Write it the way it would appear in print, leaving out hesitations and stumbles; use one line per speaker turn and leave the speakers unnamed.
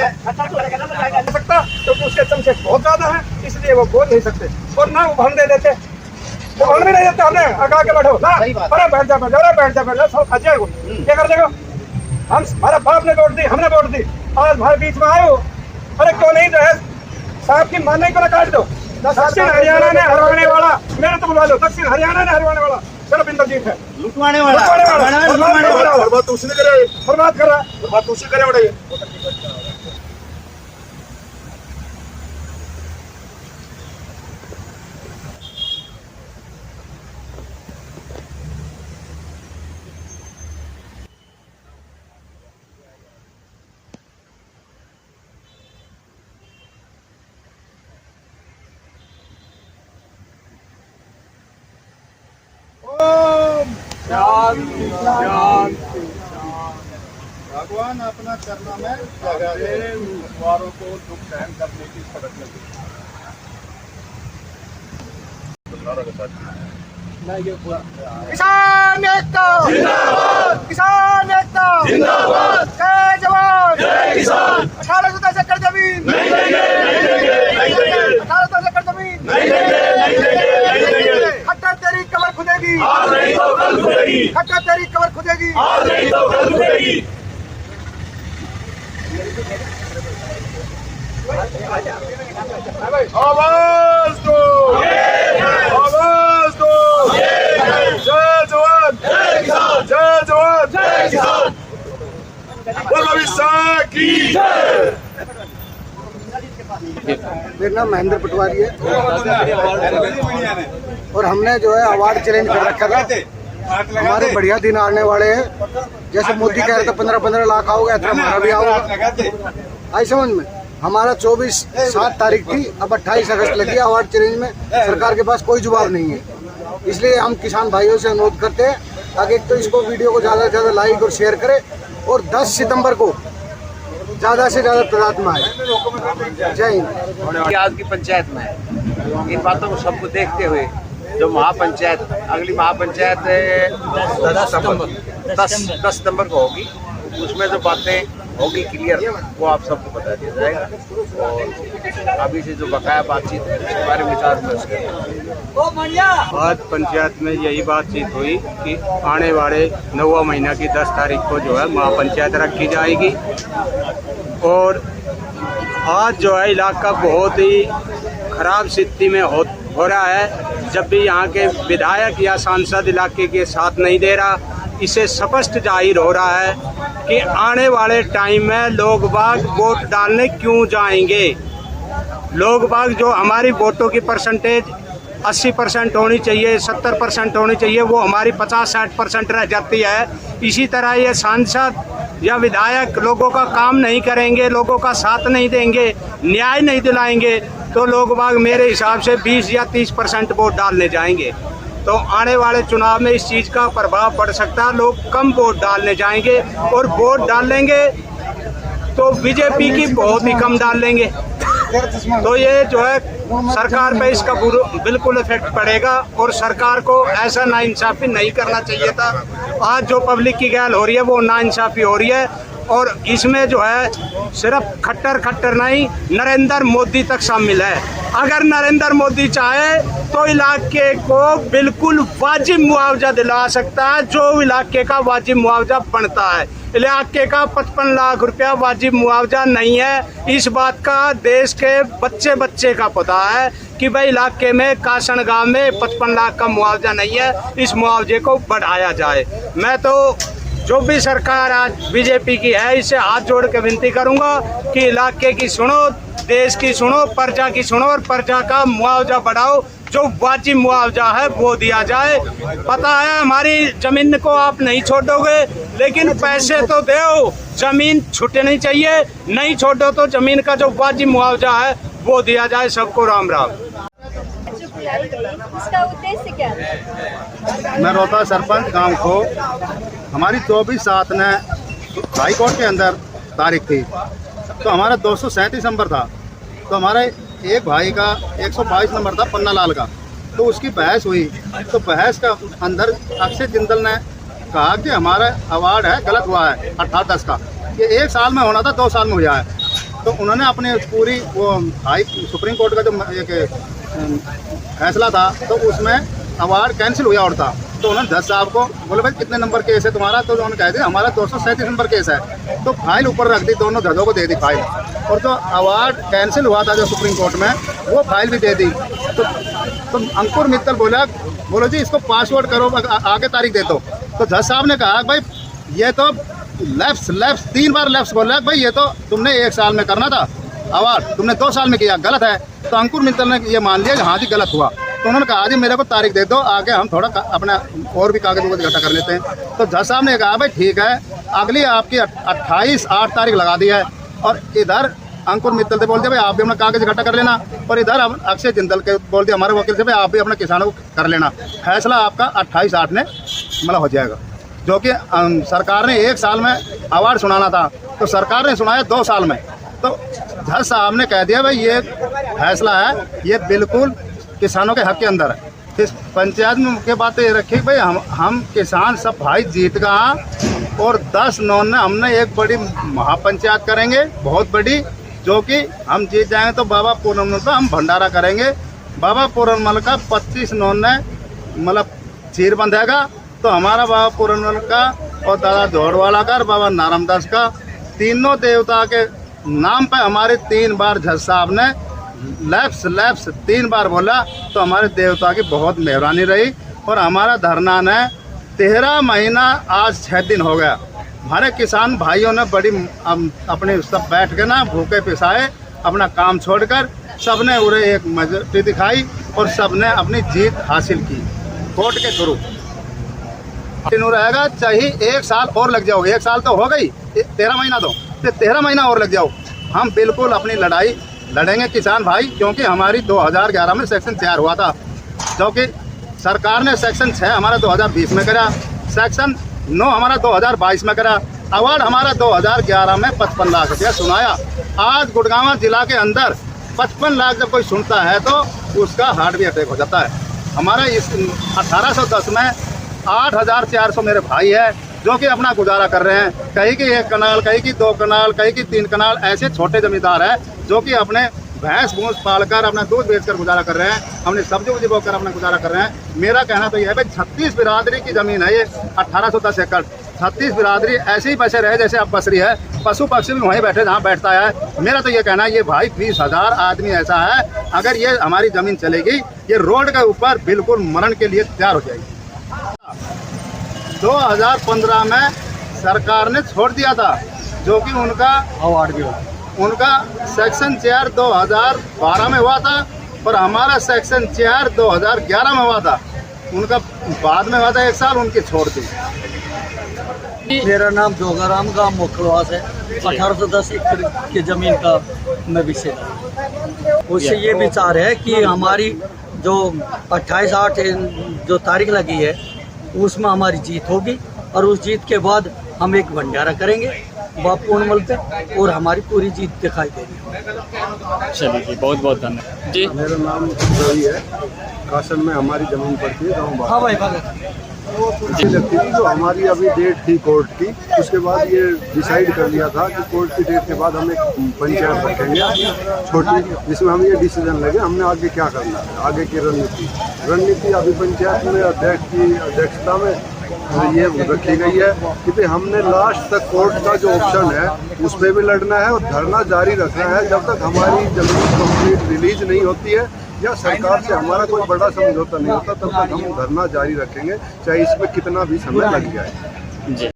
अच्छा सकता क्योंकि उसके चमचे बहुत ज्यादा है, इसलिए वो बोल नहीं सकते और ना वो भन दे देते, वो भन भी नहीं देते। हमने आगा के बैठो ना, अरे बैठ जा सब खा जाएगा, क्या कर देगा। हम हमारा बाप ने वोट दी, हमने वोट दी, आज भाई बीच में आए हो, अरे क्यों नहीं जो है साहब की मानने को काट दो। दक्षिण हरियाणा ने हरवाने वाला, मेरे तो बुलवा लो, दक्षिण हरियाणा ने हरवाने वाला सिर्फ इंद्रजीत है।
लुटवाने वाला
बर्बाद तो उसने करे, बर्बाद कर रहा है, बर्बाद तो उसी करे उड़ाइए।
शांति शांति, भगवान अपना चरणों में जगह दे, उम्मीदवारों को दुख सहन करने की फर्क लगी।
किसान एकता जिंदाबाद, किसान एकता जिंदाबाद, जय जवान जय किसान। 1810 एकड़ जमीन नहीं देंगे, नहीं देंगे, 1810 एकड़ जमीन नहीं देंगे। खट्टर तेरी कमर खुदेगी, आज नहीं तो कल खुदेगी, खट्टर तेरी कमर खुदेगी, आज नहीं तो कल खुदेगी।
आवाज दो, आवाज दो, जय जवान जय किसान, जय जवान जय किसान, बोलो विशाखी जय।
मेरा नाम महेंद्र पटवारी है और हमने जो है अवार्ड चैलेंज कर रखा था। हमारे बढ़िया दिन आने वाले हैं, जैसे मोदी कह रहे थे 15-15 लाख आओगे, ऐसा हमारा भी आओगा। आई समझ में, हमारा 24/7 तारीख थी, अब 28 अगस्त लगी अवार्ड चैलेंज में। सरकार के पास कोई जवाब नहीं है, इसलिए हम किसान भाइयों से अनुरोध करते हैं ताकि एक तो इसको वीडियो को ज़्यादा से ज़्यादा लाइक और शेयर करें और 10 सितंबर को ज़्यादा से ज़्यादा तादाद में आए। जय हिंद।
आज की पंचायत में है, इन बातों को सबको देखते हुए जो महापंचायत, अगली महापंचायत 10 सितंबर को होगी, उसमें जो बातें होगी क्लियर, वो आप सबको बता दिया जाएगा। और अभी से जो बकाया बातचीत है उसके बारे में विचार विमर्श करेंगे।
आज पंचायत में यही बातचीत हुई कि आने वाले 9वां महीना की 10 तारीख को जो है महापंचायत रखी जाएगी। और आज जो है इलाका बहुत ही खराब स्थिति में हो रहा है। जब भी यहाँ के विधायक या सांसद इलाके के साथ नहीं दे रहा, इसे स्पष्ट जाहिर हो रहा है कि आने वाले टाइम में लोग बाग वोट डालने क्यों जाएंगे। लोग बाग जो हमारी वोटों की परसेंटेज 80% होनी चाहिए, 70% होनी चाहिए, वो हमारी 50-60% रह जाती है। इसी तरह ये सांसद या विधायक लोगों का काम नहीं करेंगे, लोगों का साथ नहीं देंगे, न्याय नहीं दिलाएंगे, तो लोग बाग मेरे हिसाब से 20 या 30% वोट डालने जाएंगे। तो आने वाले चुनाव में इस चीज़ का प्रभाव पड़ सकता है। लोग कम वोट डालने जाएंगे और वोट डालेंगे तो बीजेपी की बहुत ही कम डाल लेंगे। तो ये जो है सरकार पे इसका बिल्कुल इफेक्ट पड़ेगा और सरकार को ऐसा नाइंसाफ़ी नहीं करना चाहिए था। आज जो पब्लिक की गैल हो रही है वो नाइंसाफ़ी हो रही है और इसमें जो है सिर्फ खट्टर नहीं, नरेंद्र मोदी तक शामिल है। अगर नरेंद्र मोदी चाहे तो इलाके को बिल्कुल वाजिब मुआवजा दिला सकता है, जो इलाके का वाजिब मुआवजा बनता है। इलाके का 55 लाख रुपया वाजिब मुआवजा नहीं है। इस बात का देश के बच्चे का पता है कि भाई इलाके में कासन गांव में 55 लाख का मुआवजा नहीं है, इस मुआवजे को बढ़ाया जाए। मैं तो जो भी सरकार आज बीजेपी की है, इसे हाथ जोड़ के विनती करूंगा कि इलाके की सुनो, देश की सुनो, प्रजा की सुनो और प्रजा का मुआवजा बढ़ाओ। जो वाजिब मुआवजा है वो दिया जाए। पता है हमारी जमीन को आप नहीं छोड़ोगे, लेकिन पैसे तो दो, जमीन छूटनी चाहिए। नहीं छोड़ो तो जमीन का जो वाजिब मुआवजा है वो दिया जाए। सबको राम राम।
इसका उद्देश्य क्या है?
मैं रोहता सरपंच गांव को, हमारी 24/7 ने हाई कोर्ट के अंदर तारीख थी, तो हमारा 237 नंबर था। तो हमारे एक भाई का 122 नंबर था पन्ना लाल का, तो उसकी बहस हुई। तो बहस का अंदर अक्षय जिंदल ने कहा कि हमारा अवार्ड है गलत हुआ है 18-10 का, ये 1 साल में होना था 2 साल में हुआ है। तो उन्होंने अपने पूरी वो हाई सुप्रीम कोर्ट का जो एक फैसला था तो उसमें अवार्ड कैंसिल हुआ और था। तो उन्होंने जज साहब को बोले भाई कितने नंबर केस है तुम्हारा, तो उन्होंने कह दिया हमारा 237 नंबर केस है। तो फाइल ऊपर रख दी, दोनों जजों को दे दी फाइल, और जो अवार्ड कैंसिल हुआ था जो सुप्रीम कोर्ट में वो फाइल भी दे दी। तो अंकुर मित्तल बोलो जी इसको पासवर्ड करो, आगे तारीख दे दो। तो जज साहब ने कहा भाई ये तो लेफ्ट 3 बार लेफ्ट बोल रहा है भाई, ये तो तुमने 1 साल में करना था अवार्ड, तुमने 2 साल में किया, गलत है। तो अंकुर मित्तल ने ये मान लिया कि हाँ जी गलत हुआ। तो उन्होंने कहा जी मेरे को तारीख दे दो, आगे हम थोड़ा अपना और भी कागज वगैरह इकट्ठा कर लेते हैं। तो जज साहब ने कहा भाई ठीक है, अगली आपकी 28/8 तारीख लगा दी है, और इधर अंकुर मित्तल से बोल दिया भाई आप भी अपना कागज इकट्ठा कर लेना, और इधर अब अक्षय जिंदल के बोल दिया हमारे वकील से भाई आप भी अपने किसानों को कर लेना। फैसला आपका 28/8 में मतलब हो जाएगा, जो कि सरकार ने 1 साल में अवार्ड सुनाना था तो सरकार ने सुनाया 2 साल में। तो जज साहब ने कह दिया भाई ये फैसला है ये बिल्कुल किसानों के हक के अंदर है। इस पंचायत में मुख्य बात ये रखी भाई हम किसान सब भाई जीत गए, और 10/9 में हमने एक बड़ी महापंचायत करेंगे बहुत बड़ी, जो कि हम जीत जाएंगे तो बाबा पूरनमल का हम भंडारा करेंगे। बाबा पूरनमल का 25/9 में मतलब चीर बंधेगा, तो हमारा बाबा पूरनमल का और दादा जोड़वाला का और बाबा नारायणदास का तीनों देवता के नाम पे हमारे 3 बार जज साहब ने लैप्स 3 बार बोला, तो हमारे देवता की बहुत मेहरबानी रही। और हमारा धरना ने 13 महीना आज 6 दिन हो गया। हमारे किसान भाइयों ने बड़ी अपने सब बैठ के ना भूखे पिसाए, अपना काम छोड़कर सबने उरे एक मजबूती दिखाई और सबने अपनी जीत हासिल की कोर्ट के थ्रू। रहेगा चाहे 1 साल और लग जाओ, 1 साल तो हो गई, 13 महीना तो 13 महीना और लग जाओ, हम बिल्कुल अपनी लड़ाई लड़ेंगे किसान भाई। क्योंकि हमारी 2011 में सेक्शन 4 हुआ था, जो कि सरकार ने सेक्शन 6 हमारा 2020 में करा, सेक्शन 9 हमारा 2022 में करा, अवार्ड हमारा 2011 में 55 लाख रुपया सुनाया। आज गुड़गांव जिला के अंदर 55 लाख जब कोई सुनता है तो उसका हार्ट भी अटैक हो जाता है। हमारा इस 1810 में 8,400 मेरे भाई है जो कि अपना गुजारा कर रहे हैं, कहीं की 1 कनाल, कहीं की 2 कनाल, कहीं की 3 कनाल, ऐसे छोटे जमींदार हैं जो कि अपने भैंस भूंस पालकर अपना दूध बेचकर गुजारा कर रहे हैं, अपनी सब्जी उब्जी बोकर अपना गुजारा कर रहे हैं। मेरा कहना तो यह है भाई 36 बिरादरी की ज़मीन है ये 1810 एकड़, 36 बिरादरी ऐसे ही बसे रहे जैसे अब बसरी है, पशु पक्षी भी वहीं बैठे जहाँ बैठता है। मेरा तो ये कहना है ये भाई 20,000 आदमी ऐसा है, अगर ये हमारी ज़मीन चलेगी ये रोड के ऊपर बिल्कुल मरण के लिए तैयार हो जाएगी। 2015 में सरकार ने छोड़ दिया था, जो कि उनका
अवार्ड भी
उनका सेक्शन 4 2012 में हुआ था, पर हमारा सेक्शन 4 2011 में हुआ था, उनका बाद में हुआ था 1 साल, उनकी छोड़ दी।
मेरा नाम जोगाराम, गांव मोखलवास है। 1810 एकड़ की ज़मीन का मैं विषय, उससे ये विचार है कि हमारी जो 28/8 जो तारीख लगी है उसमें हमारी जीत होगी, और उस जीत के बाद हम एक भंडारा करेंगे बाबा पूरनमल पे, और हमारी पूरी जीत दिखाई देगी।
चलिए जी, बहुत बहुत धन्यवाद जी।
मेरा नाम रवि है, कासन में हमारी ज़मीन पड़ती है गाँव।
हाँ भाई भगत
अच्छी लगती थी, जो हमारी अभी डेट थी कोर्ट की, उसके बाद ये डिसाइड कर लिया था कि कोर्ट की डेट के बाद हम एक पंचायत रखेंगे छोटी, जिसमें हम ये डिसीजन लगे हमने आगे क्या करना है, आगे की रणनीति अभी पंचायत में अध्यक्ष की अध्यक्षता में ये रखी गई है कि भाई हमने लास्ट तक कोर्ट का जो ऑप्शन है उस पर भी लड़ना है और धरना जारी रखना है जब तक हमारी जमीन कंप्लीट रिलीज नहीं होती है या सरकार से हमारा कोई बड़ा समझौता नहीं होता, तब तक हम धरना जारी रखेंगे, चाहे इसमें कितना भी समय लग जाए।
जी